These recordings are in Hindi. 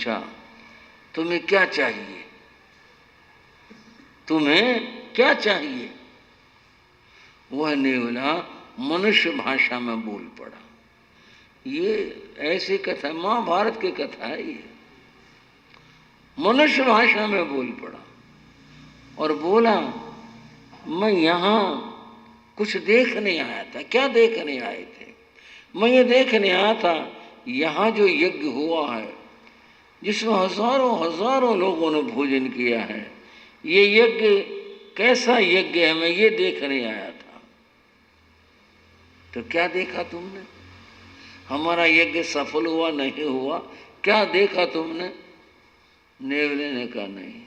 पूछा, तुम्हें क्या चाहिए, तुम्हें क्या चाहिए? वह नेवला मनुष्य भाषा में बोल पड़ा। ये ऐसी कथा, महाभारत की कथा है ये। मनुष्य भाषा में बोल पड़ा और बोला, मैं यहाँ कुछ देखने आया था। क्या देखने आए थे? मैं ये देखने आया था, यहाँ जो यज्ञ हुआ है, जिसमें हजारों हजारों लोगों ने भोजन किया है, ये यज्ञ कैसा यज्ञ है, मैं ये देखने आया था। तो क्या देखा तुमने? हमारा यज्ञ सफल हुआ नहीं हुआ, क्या देखा तुमने? नेवले ने कहा, नहीं,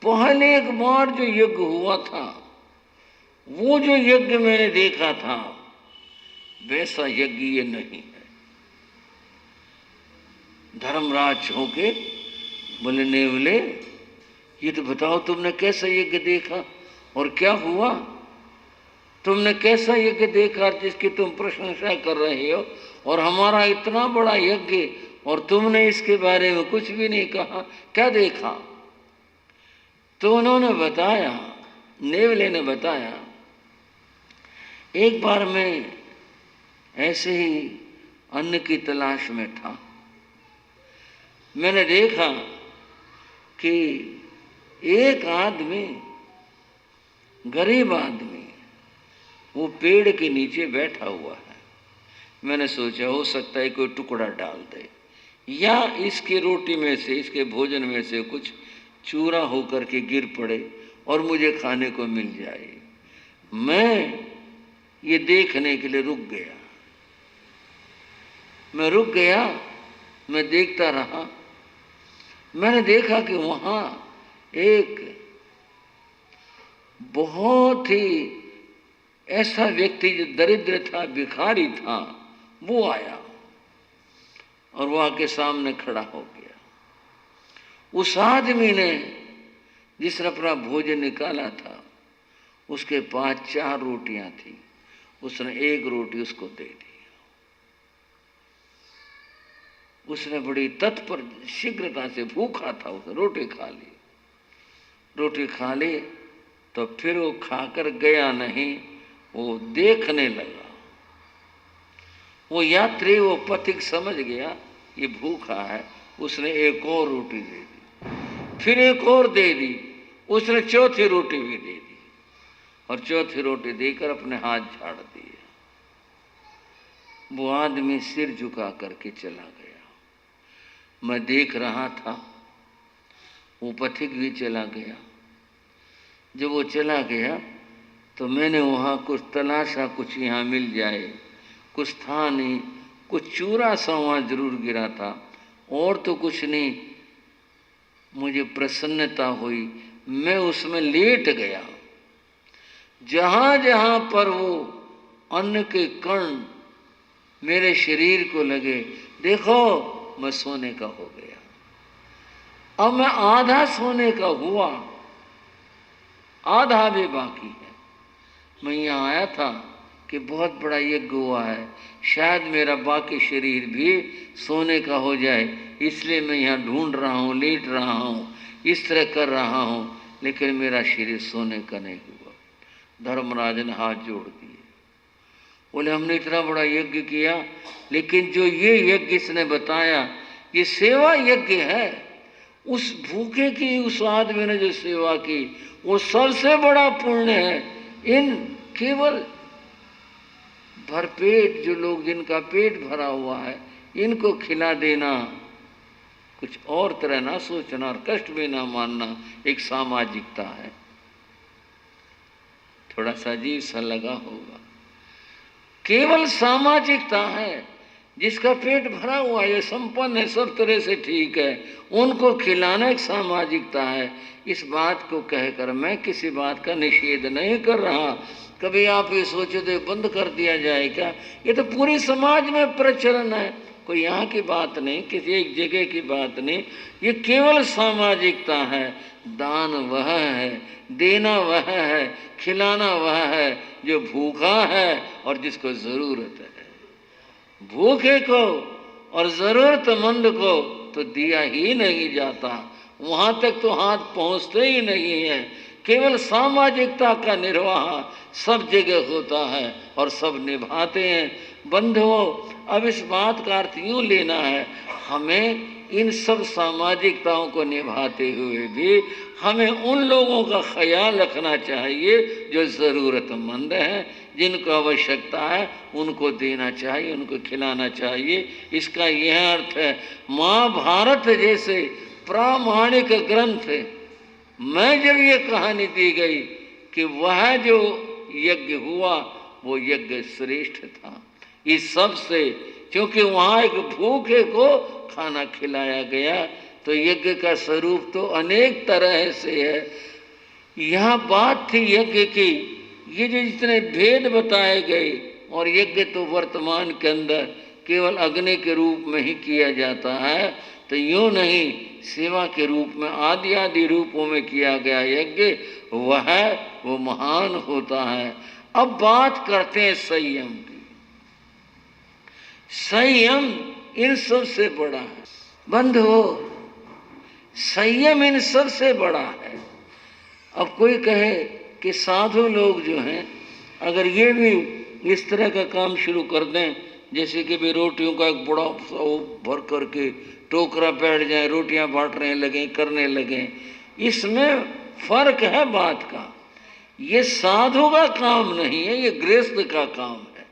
पहले एक बार जो यज्ञ हुआ था, वो जो यज्ञ मैंने देखा था, वैसा यज्ञ ये नहीं है। धर्मराज होके बोले, नेवले ये तो बताओ, तुमने कैसा यज्ञ देखा और क्या हुआ? तुमने कैसा यज्ञ देखा जिसकी तुम प्रशंसा कर रहे हो, और हमारा इतना बड़ा यज्ञ और तुमने इसके बारे में कुछ भी नहीं कहा, क्या देखा? तो उन्होंने बताया, नेवले ने बताया, एक बार मैं ऐसे ही अन्न की तलाश में था। मैंने देखा कि एक आदमी, गरीब आदमी, वो पेड़ के नीचे बैठा हुआ है। मैंने सोचा हो सकता है कोई टुकड़ा डाल दे, या इसकी रोटी में से, इसके भोजन में से कुछ चूरा होकर के गिर पड़े और मुझे खाने को मिल जाए। मैं ये देखने के लिए रुक गया। मैं रुक गया, मैं देखता रहा। मैंने देखा कि वहाँ एक बहुत ही ऐसा व्यक्ति जो दरिद्र था, भिखारी था, वो आया और वो आके सामने खड़ा हो गया। उस आदमी ने, जिसने अपना भोजन निकाला था, उसके पास 4 रोटियां थी। उसने एक रोटी उसको दे दी। उसने बड़ी तत्पर शीघ्रता से, भूखा था, उसने रोटी खा ली। रोटी खा ली तो फिर वो खाकर गया नहीं, वो देखने लगा। वो यात्री, वो पथिक समझ गया ये भूखा है। उसने एक और रोटी दे दी, फिर एक और दे दी। उसने चौथी रोटी भी दे दी और चौथी रोटी देकर अपने हाथ झाड़ दिए। वो आदमी सिर झुका करके चला गया। मैं देख रहा था, वो पथिक भी चला गया। जब वो चला गया तो मैंने वहाँ कुछ तलाशा, कुछ यहाँ मिल जाए, कुछ था नहीं। कुछ चूरा सा वहाँ जरूर गिरा था, और तो कुछ नहीं। मुझे प्रसन्नता हुई, मैं उसमें लेट गया। जहाँ जहाँ पर वो अन्न के कण मेरे शरीर को लगे, देखो मैं सोने का हो गया। अब मैं आधा सोने का हुआ, आधा भी बाकी है। मैं यहाँ आया था कि बहुत बड़ा यज्ञ हुआ है, शायद मेरा बाकी शरीर भी सोने का हो जाए, इसलिए मैं यहाँ ढूंढ रहा हूँ, लेट रहा हूँ, इस तरह कर रहा हूँ, लेकिन मेरा शरीर सोने का नहीं हुआ। धर्मराज ने हाथ जोड़ दिए, बोले, हमने इतना बड़ा यज्ञ किया, लेकिन जो ये यज्ञ इसने बताया, ये सेवा यज्ञ है। उस भूखे की, उस आदमी ने जो सेवा की, वो सबसे बड़ा पुण्य है। इन केवल भरपेट जो लोग, जिनका पेट भरा हुआ है, इनको खिला देना, कुछ और तरह ना सोचना और कष्ट भी ना मानना, एक सामाजिकता है। थोड़ा सा अजीब सा लगा होगा, केवल सामाजिकता है। जिसका पेट भरा हुआ है, संपन्न है, सब तरह से ठीक है, उनको खिलाना एक सामाजिकता है। इस बात को कहकर मैं किसी बात का निषेध नहीं कर रहा। कभी आप ये सोचे तो बंद कर दिया जाए क्या? ये तो पूरी समाज में प्रचलन है, कोई यहाँ की बात नहीं, किसी एक जगह की बात नहीं। ये केवल सामाजिकता है। दान वह है, देना वह है, खिलाना वह है जो भूखा है और जिसको जरूरत है। भूखे को और जरूरतमंद को तो दिया ही नहीं जाता, वहाँ तक तो हाथ पहुँचते ही नहीं है। केवल सामाजिकता का निर्वाह सब जगह होता है और सब निभाते हैं। बंधुओं, अब इस बात का अर्थ यूँ लेना है, हमें इन सब सामाजिकताओं को निभाते हुए भी हमें उन लोगों का ख्याल रखना चाहिए जो ज़रूरतमंद हैं, जिनको आवश्यकता है उनको देना चाहिए, उनको खिलाना चाहिए। इसका यह अर्थ है, महाभारत जैसे प्रामाणिक ग्रंथ में जब ये कहानी दी गई कि वह जो यज्ञ हुआ वो यज्ञ श्रेष्ठ था इस सब से, क्योंकि वहाँ एक भूखे को खाना खिलाया गया। तो यज्ञ का स्वरूप तो अनेक तरह से है। यहाँ बात थी यज्ञ की, ये जो जितने भेद बताए गए, और यज्ञ तो वर्तमान के अंदर केवल अग्नि के रूप में ही किया जाता है, तो यूँ नहीं, सेवा के रूप में आदि आदि रूपों में किया गया यज्ञ वो महान होता है। अब बात करते हैं संयम की। संयम इन सब से बड़ा है बंधुओं, संयम इन सब से बड़ा है। अब कोई कहे कि साधु लोग जो हैं अगर ये भी इस तरह का काम शुरू कर दें, जैसे कि भी रोटियों का एक बड़ा भर करके टोकरा बैठ जाए, रोटियां बांटने लगे, करने लगे, इसमें फर्क है बात का। ये साधु का काम नहीं है, ये गृहस्थ का काम है।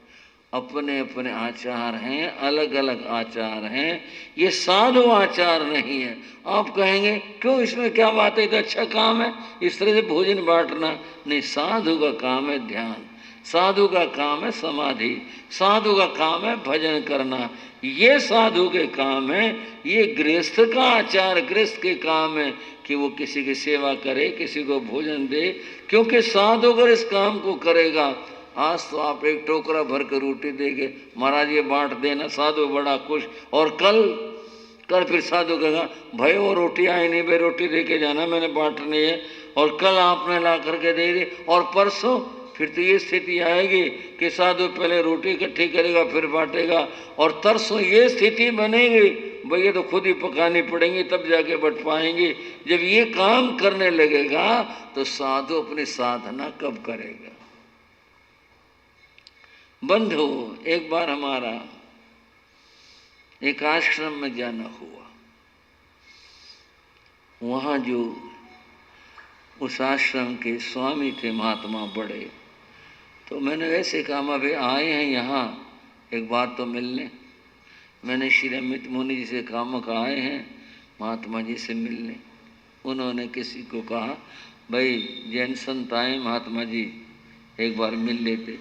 अपने अपने आचार हैं, अलग अलग आचार हैं, ये साधु आचार नहीं है। आप कहेंगे क्यों, इसमें क्या बात है, तो अच्छा काम है इस तरह से भोजन बांटना। नहीं, साधु का काम है ध्यान, साधु का काम है समाधि, साधु का काम है भजन करना, ये साधु के काम है। ये गृहस्थ का आचार, गृहस्थ के काम है कि वो किसी की सेवा करे, किसी को भोजन दे। क्योंकि साधु अगर इस काम को करेगा, आज तो आप एक टोकरा भर कर रोटी देंगे, महाराज ये बांट देना, साधु बड़ा खुश, और कल फिर साधु कहेगा भाई वो रोटी आई नहीं, भाई रोटी दे के जाना, मैंने बांटनी है, और कल आपने ला करके दे दी, और परसों फिर तो ये स्थिति आएगी कि साधु पहले रोटी इकट्ठी करेगा फिर बांटेगा, और तरसों ये स्थिति बनेगी भैया तो खुद ही पकानी पड़ेंगी तब जाके बट पाएंगे। जब ये काम करने लगेगा तो साधु अपनी साधना कब करेगा। बंधु, एक बार हमारा एक आश्रम में जाना हुआ, वहाँ जो उस आश्रम के स्वामी थे महात्मा बड़े, तो मैंने वैसे कहा अभी आए हैं यहाँ एक बार तो मिलने। मैंने श्री अमित मुनि जी से कहा आए हैं महात्मा जी से मिलने। उन्होंने किसी को कहा भाई जैन संत आए महात्मा जी एक बार मिल लेते,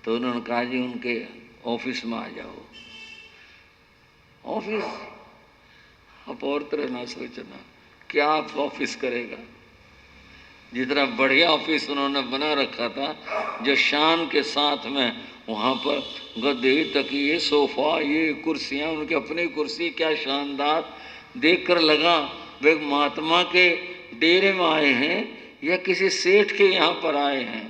तो उन्होंने कहा जी उनके ऑफिस में आ जाओ। ऑफिस, आप और तरह ना सोचना क्या आप ऑफिस करेगा। जितना बढ़िया ऑफिस उन्होंने बना रखा था, जो शान के साथ में वहाँ पर गद्दे, तकिए, सोफा, ये कुर्सियाँ, उनकी अपनी कुर्सी क्या शानदार, देखकर लगा वे महात्मा के डेरे में आए हैं या किसी सेठ के यहाँ पर आए हैं।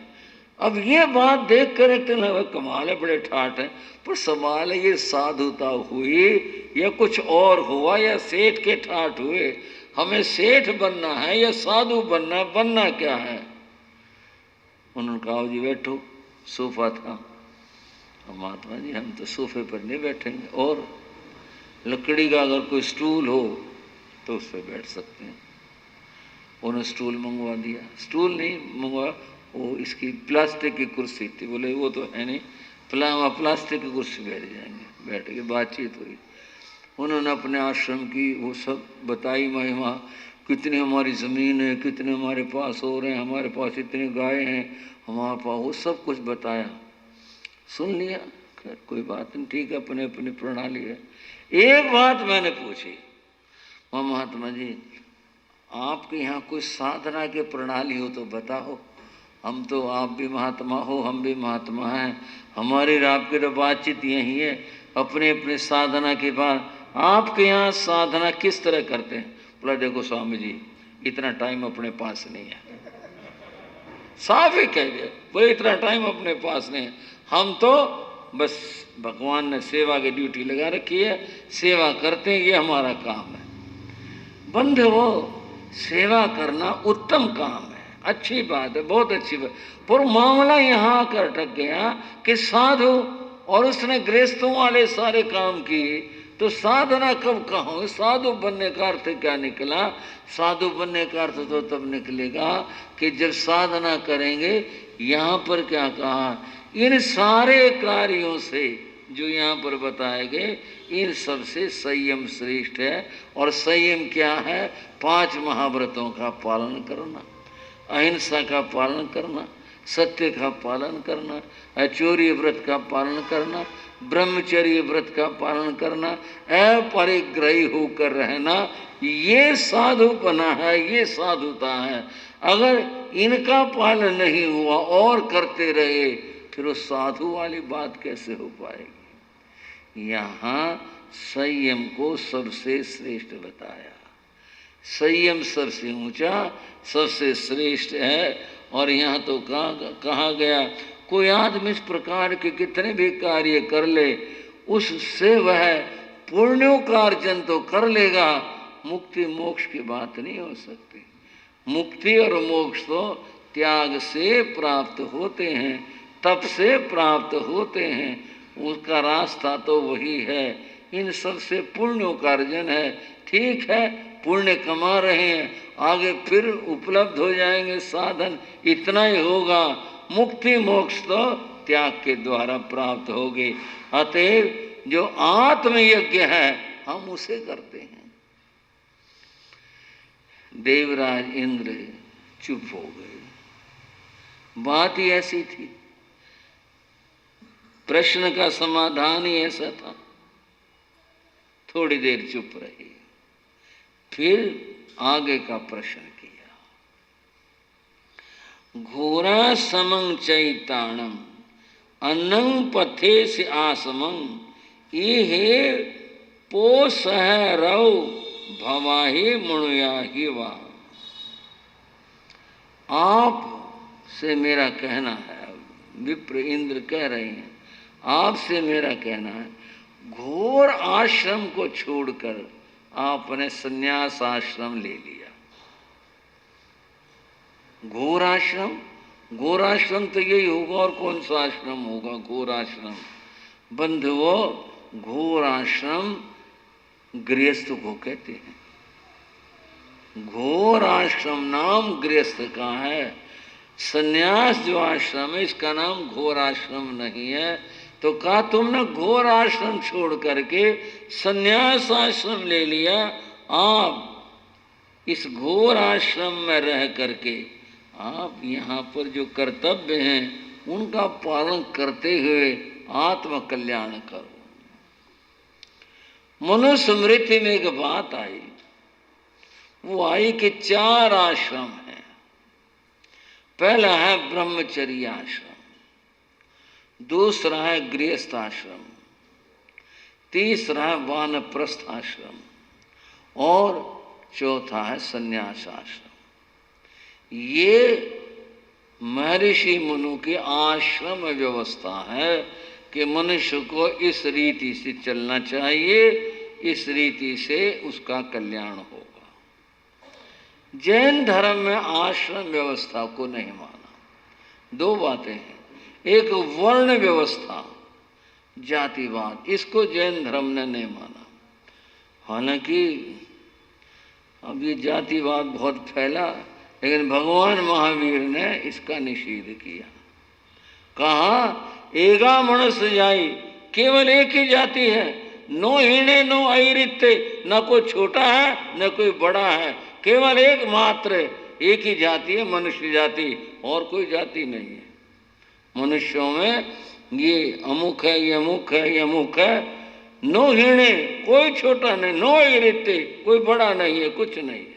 अब ये बात देख कर एक तो कमाल है, बड़े ठाठ है, पर सवाल है ये साधुता हुई या कुछ और हुआ या सेठ के ठाठ हुए। हमें सेठ बनना है या साधु बनना है, बनना क्या है। उन्होंने कहा जी बैठो, सोफा था। महात्मा जी हम तो सोफे पर नहीं बैठेंगे, और लकड़ी का अगर कोई स्टूल हो तो उस पर बैठ सकते हैं। उन्होंने स्टूल मंगवा दिया, स्टूल नहीं मंगवा, वो इसकी प्लास्टिक की कुर्सी थी। बोले वो तो है नहीं, प्लास्टिक की कुर्सी बैठ जाएंगे। बैठ के बातचीत हुई, उन्होंने अपने आश्रम की वो सब बताई महिमा, कितनी हमारी ज़मीन है, कितने हमारे पास हो रहे हैं, हमारे पास इतने गाय हैं, हमारे पास, वो सब कुछ बताया। सुन लिया, खैर कोई बात नहीं, ठीक है, अपने अपनी प्रणाली है। एक बात मैंने पूछी, महात्मा जी आपके यहाँ कोई साधना की प्रणाली हो तो बताओ। हम तो, आप भी महात्मा हो, हम भी महात्मा हैं, हमारी आपकी तो बातचीत यही है, अपने अपने साधना के बाद आपके यहाँ साधना किस तरह करते हैं। बोला देखो स्वामी जी इतना टाइम अपने पास नहीं है, साफ ही कह दिया, बोले इतना टाइम अपने पास नहीं है, हम तो बस भगवान ने सेवा की ड्यूटी लगा रखी है, सेवा करते हैं, ये हमारा काम है। बंधुओं, सेवा करना उत्तम काम है, अच्छी बात है, बहुत अच्छी बात। पर मामला यहाँ आकर अटक गया कि साधु और उसने गृहस्थों वाले सारे काम किए, तो साधना कब कहाँ? साधु बनने का अर्थ क्या निकला? साधु बनने का अर्थ तो तब निकलेगा कि जब साधना करेंगे। यहाँ पर क्या कहा? इन सारे कार्यों से जो यहाँ पर बताए गए, इन सब से संयम श्रेष्ठ है। और संयम क्या है? 5 महाव्रतों का पालन करना, अहिंसा का पालन करना, सत्य का पालन करना, अचौर्य व्रत का पालन करना, ब्रह्मचर्य व्रत का पालन करना, अपरिग्रही होकर रहना, ये साधुपना है, ये साधुता है। अगर इनका पालन नहीं हुआ और करते रहे, फिर वो साधु वाली बात कैसे हो पाएगी? यहाँ संयम को सबसे श्रेष्ठ बताया। संयम सबसे ऊंचा, सबसे श्रेष्ठ है। और यहाँ तो कहा गया, कोई आदमी इस प्रकार के कितने भी कार्य कर ले, उससे वह पुण्योपार्जन तो कर लेगा, मुक्ति मोक्ष की बात नहीं हो सकती। मुक्ति और मोक्ष तो त्याग से प्राप्त होते हैं, तप से प्राप्त होते हैं, उसका रास्ता तो वही है। इन सब से पुण्योपार्जन है। ठीक है, पुण्य कमा रहे हैं, आगे फिर उपलब्ध हो जाएंगे साधन, इतना ही होगा। मुक्ति मोक्ष तो त्याग के द्वारा प्राप्त होगे। अतएव जो आत्मयज्ञ है, हम उसे करते हैं। देवराज इंद्र चुप हो गए। बात ही ऐसी थी, प्रश्न का समाधान ही ऐसा था। थोड़ी देर चुप रहे, फिर आगे का प्रश्न किया। घोरा समं चैताणम अन्नं पथे से आसमं ये पोष है रव भवाहे मुणुया ही वा। आप से मेरा कहना है, विप्र इंद्र कह रहे हैं, आपसे मेरा कहना है, घोर आश्रम को छोड़कर आपने संन्यास आश्रम ले लिया। घोर आश्रम, घोर आश्रम तो यही होगा, और कौन सा आश्रम होगा? घोर आश्रम। बंधुओं, घोर आश्रम गृहस्थ को कहते हैं। घोर आश्रम नाम गृहस्थ का है। संन्यास जो आश्रम है, इसका नाम घोर आश्रम नहीं है। तो कहा तुमने घोर आश्रम छोड़ करके संन्यास आश्रम ले लिया। आप इस घोर आश्रम में रह करके आप यहाँ पर जो कर्तव्य हैं उनका पालन करते हुए आत्म कल्याण करो। मनुस्मृति में एक बात आई, वो आई कि 4 आश्रम हैं। पहला है ब्रह्मचर्य आश्रम, दूसरा है गृहस्थ आश्रम, तीसरा है वानप्रस्थ आश्रम, और चौथा है संन्यास आश्रम। ये महर्षि मनु की आश्रम व्यवस्था है कि मनुष्य को इस रीति से चलना चाहिए, इस रीति से उसका कल्याण होगा। जैन धर्म में आश्रम व्यवस्था को नहीं माना। 2 बातें हैं, एक वर्ण व्यवस्था, जातिवाद, इसको जैन धर्म ने नहीं माना। हालांकि अब ये जातिवाद बहुत फैला, लेकिन भगवान महावीर ने इसका निषेध किया। कहा एगा मनुष्य जाई, केवल एक ही जाति है, नो हीणे नो अरित्ते, न कोई छोटा है न कोई बड़ा है, केवल एक मात्र एक ही जाति है, मनुष्य जाति, और कोई जाति नहीं है। मनुष्यों में ये अमुक है, ये अमुक है, ये अमुक है, नो हीणे, कोई छोटा नहीं, नो अरित्ते, कोई बड़ा नहीं है, कुछ नहीं है।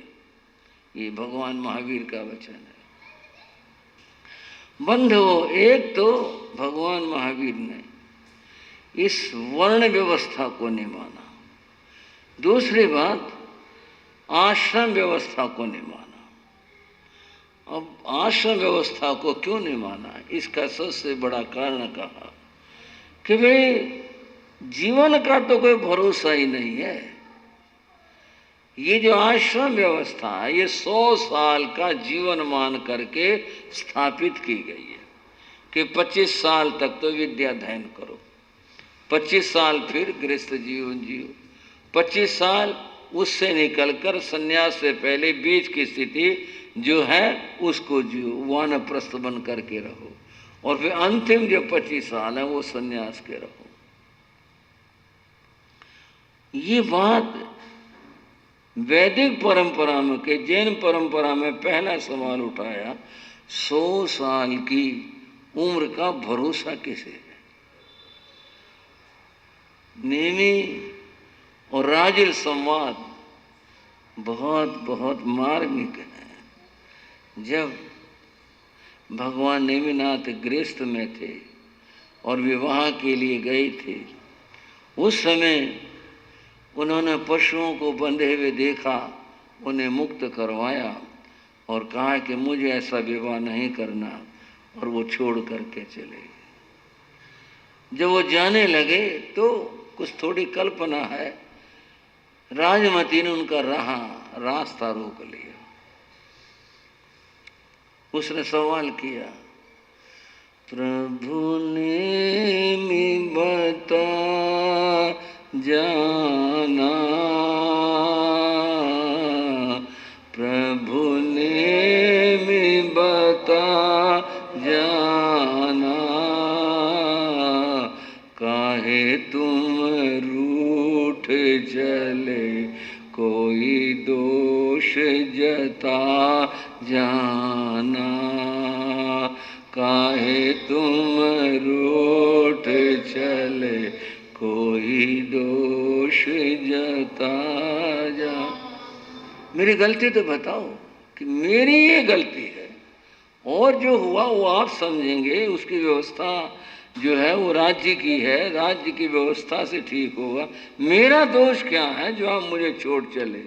ये भगवान महावीर का वचन है। बंधुओं, एक तो भगवान महावीर ने इस वर्ण व्यवस्था को नहीं माना, दूसरी बात आश्रम व्यवस्था को नहीं माना। अब आश्रम व्यवस्था को क्यों नहीं माना? इसका सबसे बड़ा कारण कहा कि भाई जीवन का तो कोई भरोसा ही नहीं है। ये जो आश्रम व्यवस्था है ये 100 साल का जीवन मान करके स्थापित की गई है कि 25 साल तक तो विद्या अध्ययन करो, 25 साल फिर गृहस्थ जीवन जियो, 25 साल उससे निकलकर संन्यास से पहले बीच की स्थिति जो है उसको जियो, वानप्रस्थ बन करके रहो, और फिर अंतिम जो 25 साल है वो संन्यास के रहो। ये बात वैदिक परंपरा में के जैन परंपरा में पहला सवाल उठाया, 100 साल की उम्र का भरोसा किसे है? नेमी और राजिल संवाद बहुत बहुत मार्मिक है। जब भगवान नेमिनाथ गृहस्थ में थे और विवाह के लिए गए थे, उस समय उन्होंने पशुओं को बंधे हुए देखा, उन्हें मुक्त करवाया और कहा कि मुझे ऐसा विवाह नहीं करना, और वो छोड़ करके चले। जब वो जाने लगे तो कुछ थोड़ी कल्पना है, राजमती ने उनका रास्ता रोक लिया। उसने सवाल किया, प्रभु ने मी बता जाना, प्रभु ने मी बता जाना, काहे तुम रूठ चले, कोई दोष जता जाना, काहे तुम रूठ चले, कोई दोष जता जा। मेरी गलती तो बताओ कि मेरी ये गलती है, और जो हुआ वो आप समझेंगे, उसकी व्यवस्था जो है वो राज्य की है, राज्य की व्यवस्था से ठीक होगा। मेरा दोष क्या है जो आप मुझे छोड़ चले?